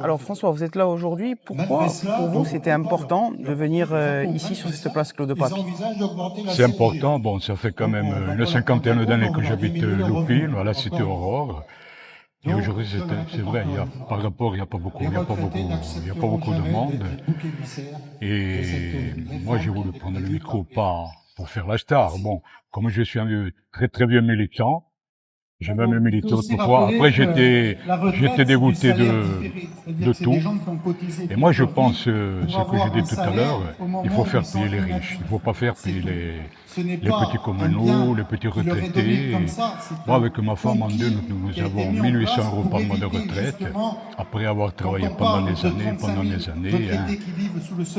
Alors François, vous êtes là aujourd'hui. Pourquoi pour vous c'était important de venir ici sur cette place Claude Pape? C'est important, bon, ça fait quand même une cinquantaine d'années que j'habite Loupil, à la cité Aurore. Et aujourd'hui, c'est vrai, par rapport, il y a pas beaucoup de monde. Et moi, j'ai voulu prendre le micro pas pour faire la star. Bon, comme je suis un très très vieux militant, j'ai même milité autrefois. Après, j'étais dégoûté de tout. Et moi, je pense, ce que j'ai dit tout à l'heure, il faut faire payer les riches. Il ne faut pas faire payer les petits comme nous, les petits retraités. Moi, avec ma femme, en deux, nous avons 1 800 € par mois de retraite, après avoir travaillé pendant des années. Hein.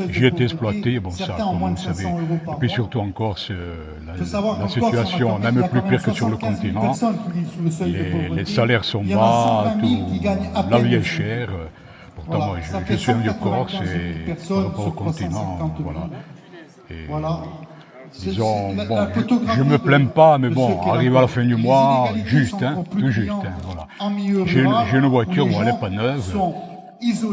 J'ai été exploité, bon ça, comme vous savez. Et puis surtout en Corse, la situation, même plus pire que sur le continent. Les salaires sont bas, la vie est chère. Pourtant, moi, je suis un vieux Corse et par rapport au continent, voilà. Et, disons, bon, je me plains pas, mais bon, arrivé à la fin du mois, juste, hein, tout juste, hein, voilà. J'ai une voiture, bon, elle n'est pas neuve.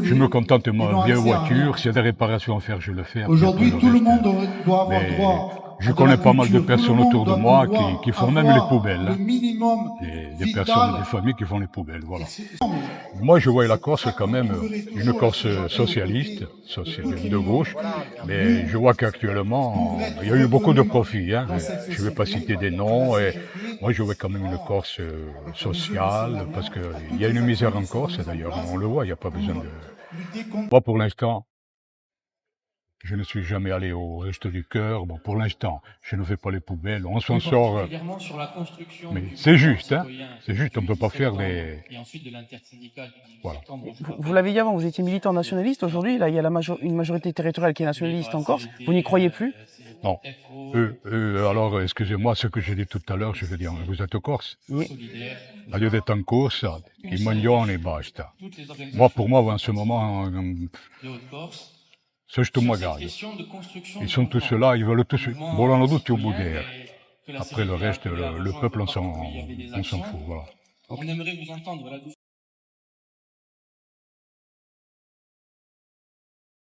Je me contente de ma vieille voiture. S'il y a des réparations à faire, je le fais. Aujourd'hui, tout le monde doit avoir Mais droit je à de connais la pas mal de culture. Tout le personnes monde autour de doit moi pouvoir qui font même les poubelles. avoir le Hein. minimum Des personnes, des vital. familles qui font les poubelles, voilà. Moi, je vois la Corse quand même une Corse socialiste de gauche, mais je vois qu'actuellement, il y a eu beaucoup de profits. Hein. Je ne vais pas citer des noms. Et moi, je vois quand même une Corse sociale, parce qu'il y a une misère en Corse, d'ailleurs, on le voit, il n'y a pas besoin de... Moi, pour l'instant, je ne suis jamais allé au Resto du Cœur. Bon, pour l'instant, je ne fais pas les poubelles. On s'en sort. Mais c'est juste, hein. C'est juste, on ne peut pas faire des... Voilà. Vous l'avez dit avant, vous étiez militant nationaliste. Aujourd'hui, là, il y a une majorité territoriale qui est nationaliste en Corse. Vous n'y croyez plus? Non. Alors, excusez-moi, ce que j'ai dit tout à l'heure, je veux dire, vous êtes Corse? Oui. Voglio detto en corsa, il maglione e basta. Moi, pour moi, en ce moment, c'est juste magari. Ils sont tous là, ils veulent tous, volano tutti au boudère. Après le reste, le peuple, on s'en fout, voilà.